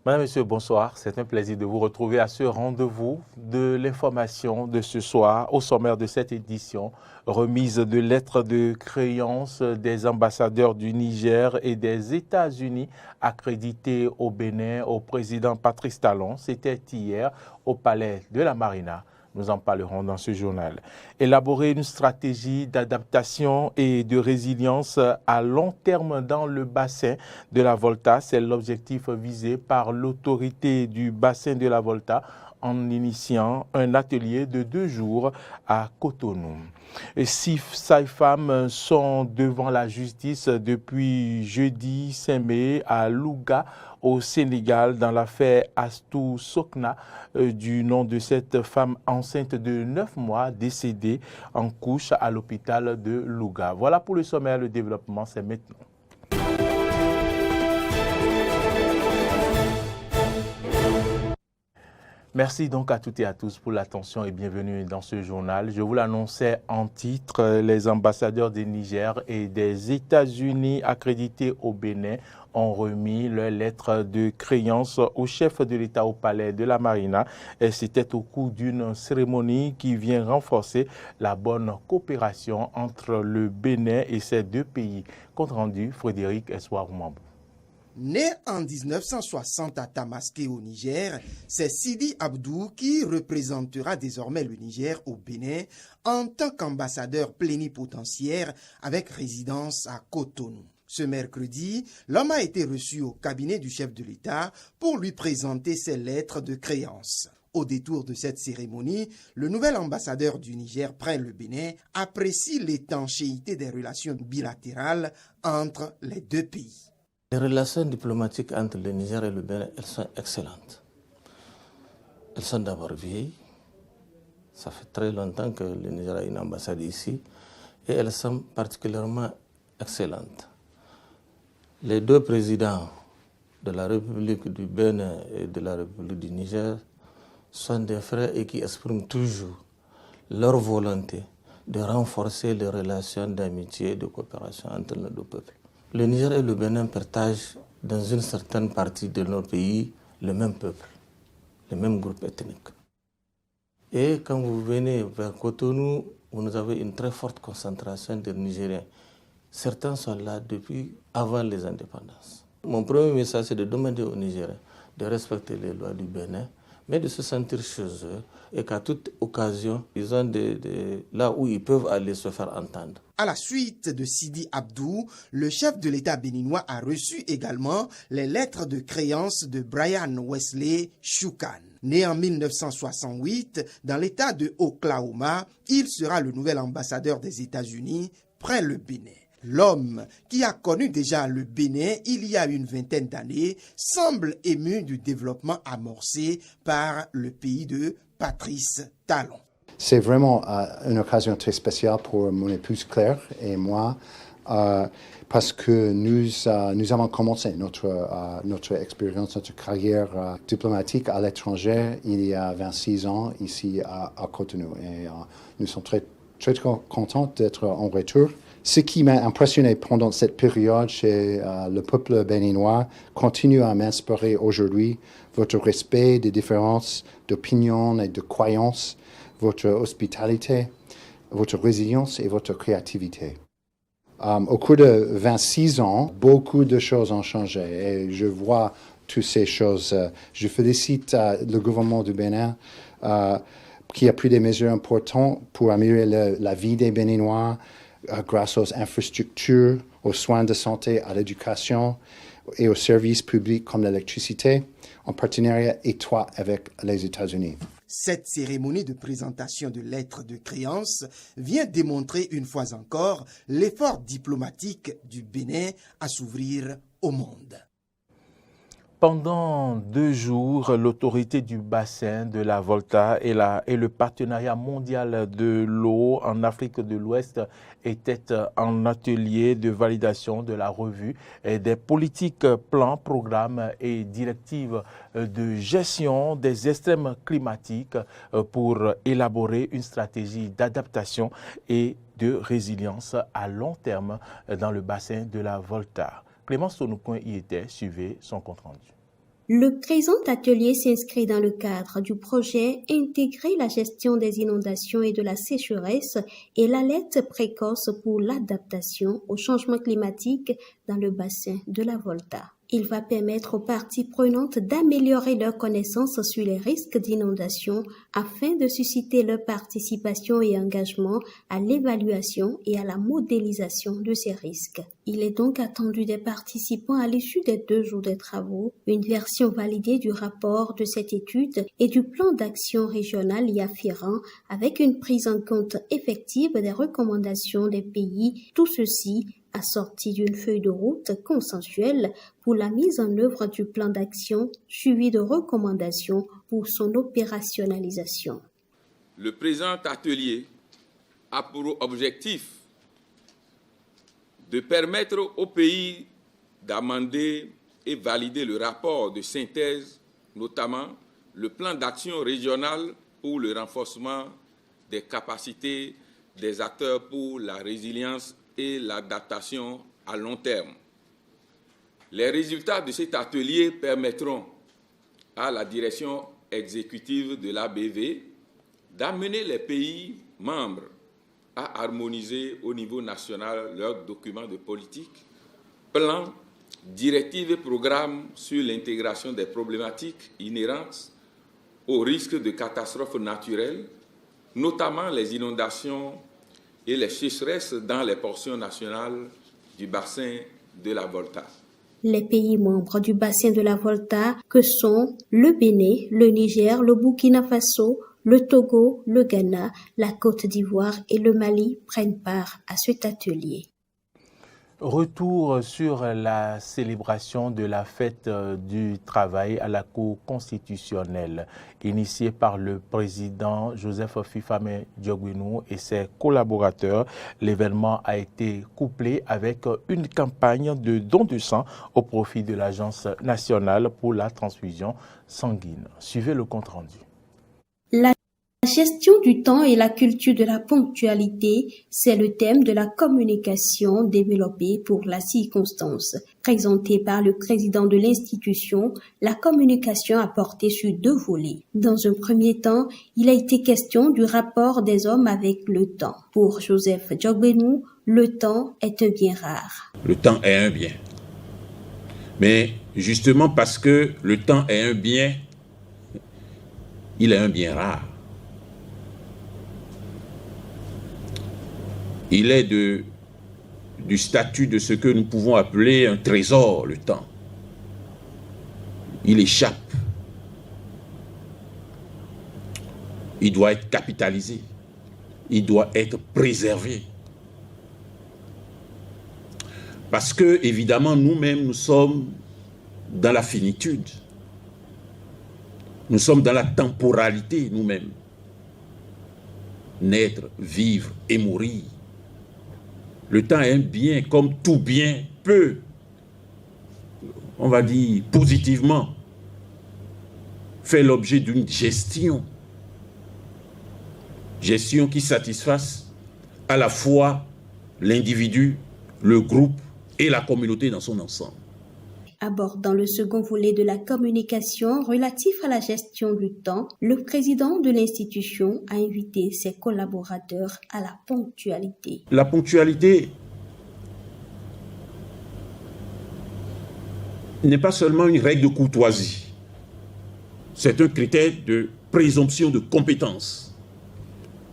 Madame, Monsieur, bonsoir. C'est un plaisir de vous retrouver à ce rendez-vous de l'information de ce soir au sommaire de cette édition. Remise de lettres de créance des ambassadeurs du Niger et des États-Unis accrédités au Bénin au président Patrice Talon. C'était hier au palais de la Marina. Nous en parlerons dans ce journal. Élaborer une stratégie d'adaptation et de résilience à long terme dans le bassin de la Volta, c'est l'objectif visé par l'autorité du bassin de la Volta en initiant un atelier de 2 jours à Cotonou. 6 femmes sont devant la justice depuis jeudi 5 mai à Louga, au Sénégal, dans l'affaire Astou Sokna, du nom de cette femme enceinte de 9 mois décédée en couche à l'hôpital de Louga. Voilà pour le sommaire, le développement, c'est maintenant. Merci donc à toutes et à tous pour l'attention et bienvenue dans ce journal. Je vous l'annonçais en titre, les ambassadeurs du Niger et des États-Unis accrédités au Bénin ont remis leur lettre de créance au chef de l'État au palais de la Marina. C'était au cours d'une cérémonie qui vient renforcer la bonne coopération entre le Bénin et ces deux pays. Compte rendu, Frédéric Espoir-Mambou. Né en 1960 à Tamaské au Niger, c'est Sidi Abdou qui représentera désormais le Niger au Bénin en tant qu'ambassadeur plénipotentiaire avec résidence à Cotonou. Ce mercredi, l'homme a été reçu au cabinet du chef de l'État pour lui présenter ses lettres de créance. Au détour de cette cérémonie, le nouvel ambassadeur du Niger près le Bénin apprécie l'étanchéité des relations bilatérales entre les deux pays. Les relations diplomatiques entre le Niger et le Bénin, elles sont excellentes. Elles sont d'abord vieilles. Ça fait très longtemps que le Niger a une ambassade ici. Et elles sont particulièrement excellentes. Les deux présidents de la République du Bénin et de la République du Niger sont des frères et qui expriment toujours leur volonté de renforcer les relations d'amitié et de coopération entre nos deux peuples. Le Niger et le Bénin partagent dans une certaine partie de nos pays le même peuple, le même groupe ethnique. Et quand vous venez vers Cotonou, vous avez une très forte concentration de Nigériens. Certains sont là depuis avant les indépendances. Mon premier message, c'est de demander aux Nigériens de respecter les lois du Bénin, mais de se sentir chez eux et qu'à toute occasion, ils ont là où ils peuvent aller se faire entendre. À la suite de Sidi Abdou, le chef de l'État béninois a reçu également les lettres de créance de Brian Wesley Shukan. Né en 1968 dans l'État de Oklahoma, il sera le nouvel ambassadeur des États-Unis près le Bénin. L'homme, qui a connu déjà le Bénin il y a une vingtaine d'années, semble ému du développement amorcé par le pays de Patrice Talon. C'est vraiment une occasion très spéciale pour mon épouse Claire et moi parce que nous avons commencé notre expérience, notre carrière diplomatique à l'étranger il y a 26 ans ici à Cotonou. Et nous sommes très contents d'être en retour. Ce qui m'a impressionné pendant cette période chez le peuple béninois continue à m'inspirer aujourd'hui. Votre respect des différences d'opinion et de croyances, votre hospitalité, votre résilience et votre créativité. Au cours de 26 ans, beaucoup de choses ont changé et je vois toutes ces choses. Je félicite le gouvernement du Bénin qui a pris des mesures importantes pour améliorer la vie des Béninois grâce aux infrastructures, aux soins de santé, à l'éducation et aux services publics comme l'électricité, en partenariat étroit avec les États-Unis. Cette cérémonie de présentation de lettres de créance vient démontrer une fois encore l'effort diplomatique du Bénin à s'ouvrir au monde. Pendant 2 jours, l'autorité du bassin de la Volta et le partenariat mondial de l'eau en Afrique de l'Ouest étaient en atelier de validation de la revue des politiques, plans, programmes et directives de gestion des extrêmes climatiques pour élaborer une stratégie d'adaptation et de résilience à long terme dans le bassin de la Volta. Clémence Tonoukouin y était, suivez son compte rendu. Le présent atelier s'inscrit dans le cadre du projet Intégrer la gestion des inondations et de la sécheresse et l'alerte précoce pour l'adaptation au changement climatique dans le bassin de la Volta. Il va permettre aux parties prenantes d'améliorer leurs connaissances sur les risques d'inondation afin de susciter leur participation et engagement à l'évaluation et à la modélisation de ces risques. Il est donc attendu des participants à l'issue des 2 jours de travaux, une version validée du rapport de cette étude et du plan d'action régional y afférent avec une prise en compte effective des recommandations des pays, tout ceci assorti d'une feuille de route consensuelle pour la mise en œuvre du plan d'action suivi de recommandations pour son opérationnalisation. Le présent atelier a pour objectif de permettre aux pays d'amender et valider le rapport de synthèse, notamment le plan d'action régional pour le renforcement des capacités des acteurs pour la résilience et l'adaptation à long terme. Les résultats de cet atelier permettront à la direction exécutive de l'ABV d'amener les pays membres à harmoniser au niveau national leurs documents de politique, plans, directives et programmes sur l'intégration des problématiques inhérentes aux risques de catastrophes naturelles, notamment les inondations et les sécheresses dans les portions nationales du bassin de la Volta. Les pays membres du bassin de la Volta, que sont le Bénin, le Niger, le Burkina Faso, le Togo, le Ghana, la Côte d'Ivoire et le Mali, prennent part à cet atelier. Retour sur la célébration de la fête du travail à la Cour constitutionnelle. Initiée par le président Joseph Fifame Diogbenou et ses collaborateurs, l'événement a été couplé avec une campagne de don de sang au profit de l'Agence nationale pour la transfusion sanguine. Suivez le compte-rendu. La gestion du temps et la culture de la ponctualité, c'est le thème de la communication développée pour la circonstance. Présentée par le président de l'institution, la communication a porté sur 2 volets. Dans un premier temps, il a été question du rapport des hommes avec le temps. Pour Joseph Diogbenou, le temps est un bien rare. Le temps est un bien. Mais justement parce que le temps est un bien, il est un bien rare. Il est du statut de ce que nous pouvons appeler un trésor, le temps. Il échappe. Il doit être capitalisé. Il doit être préservé. Parce que, évidemment, nous-mêmes, nous sommes dans la finitude. Nous sommes dans la temporalité, nous-mêmes. Naître, vivre et mourir. Le temps est un bien, comme tout bien peut, on va dire positivement, faire l'objet d'une gestion. Gestion qui satisfasse à la fois l'individu, le groupe et la communauté dans son ensemble. Abordant le second volet de la communication relatif à la gestion du temps, le président de l'institution a invité ses collaborateurs à la ponctualité. La ponctualité n'est pas seulement une règle de courtoisie, c'est un critère de présomption de compétence,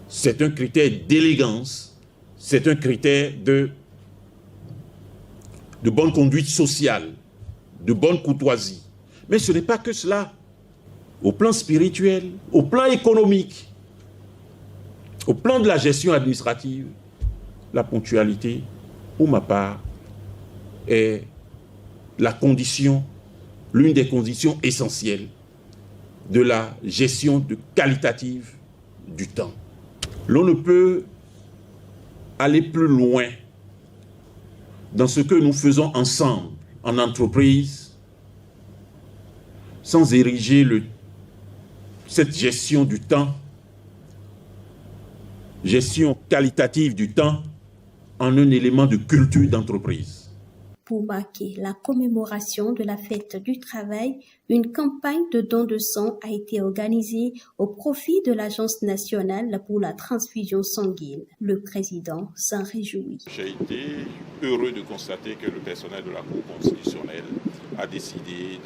c'est un critère d'élégance, c'est un critère de bonne conduite sociale, de bonne courtoisie. Mais ce n'est pas que cela. Au plan spirituel, au plan économique, au plan de la gestion administrative, la ponctualité, pour ma part, est la condition, l'une des conditions essentielles de la gestion qualitative du temps. L'on ne peut aller plus loin dans ce que nous faisons ensemble en entreprise, sans ériger cette gestion du temps, gestion qualitative du temps, en un élément de culture d'entreprise. Pour marquer la commémoration de la fête du travail, une campagne de dons de sang a été organisée au profit de l'Agence nationale pour la transfusion sanguine. Le président s'en réjouit. J'ai été heureux de constater que le personnel de la Cour constitutionnelle a décidé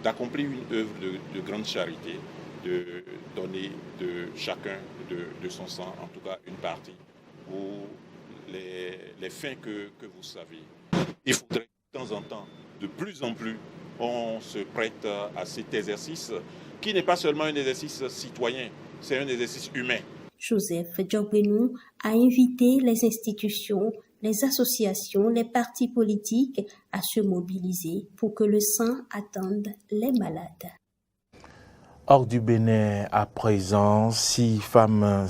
d'accomplir une œuvre de grande charité, de donner de chacun de son sang, en tout cas une partie, pour les fins que vous savez. Il faudrait de temps en temps, de plus en plus, on se prête à cet exercice qui n'est pas seulement un exercice citoyen, c'est un exercice humain. Joseph Diogbenou a invité les institutions, les associations, les partis politiques à se mobiliser pour que le sang attende les malades. Hors du Bénin, à présent, 6 femmes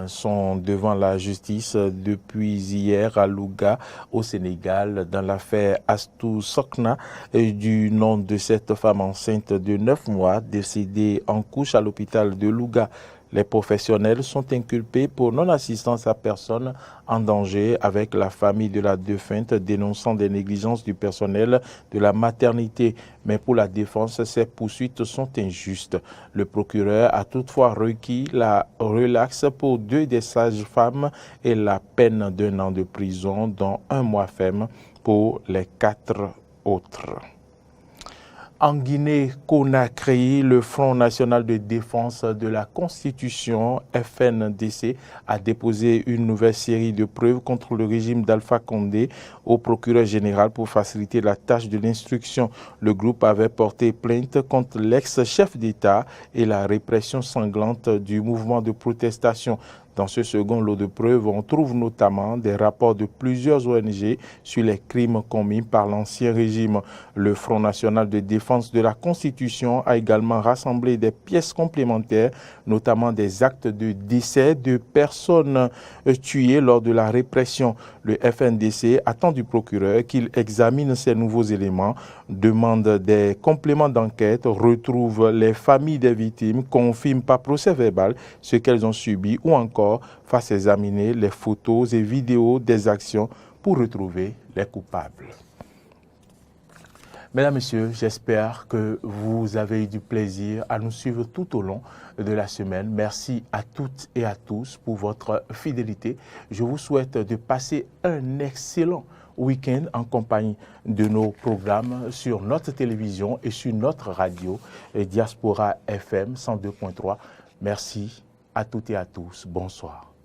sont devant la justice depuis hier à Louga, au Sénégal, dans l'affaire Astou Sokna, du nom de cette femme enceinte de 9 mois, décédée en couche à l'hôpital de Louga. Les professionnels sont inculpés pour non-assistance à personne en danger avec la famille de la défunte dénonçant des négligences du personnel de la maternité. Mais pour la défense, ces poursuites sont injustes. Le procureur a toutefois requis la relaxe pour 2 des sages-femmes et la peine d'1 an de prison, dont 1 mois ferme pour les 4 autres. En Guinée-Conakry, le Front national de défense de la Constitution, FNDC, a déposé une nouvelle série de preuves contre le régime d'Alpha Condé au procureur général pour faciliter la tâche de l'instruction. Le groupe avait porté plainte contre l'ex-chef d'État et la répression sanglante du mouvement de protestation. Dans ce second lot de preuves, on trouve notamment des rapports de plusieurs ONG sur les crimes commis par l'ancien régime. Le Front national de défense de la Constitution a également rassemblé des pièces complémentaires, notamment des actes de décès de personnes tuées lors de la répression. Le FNDC attend du procureur qu'il examine ces nouveaux éléments, demande des compléments d'enquête, retrouve les familles des victimes, confirme par procès verbal ce qu'elles ont subi ou encore fasse examiner les photos et vidéos des actions pour retrouver les coupables. Mesdames, Messieurs, j'espère que vous avez eu du plaisir à nous suivre tout au long de la semaine. Merci à toutes et à tous pour votre fidélité. Je vous souhaite de passer un excellent week-end en compagnie de nos programmes sur notre télévision et sur notre radio Diaspora FM 102.3. Merci à toutes et à tous. Bonsoir.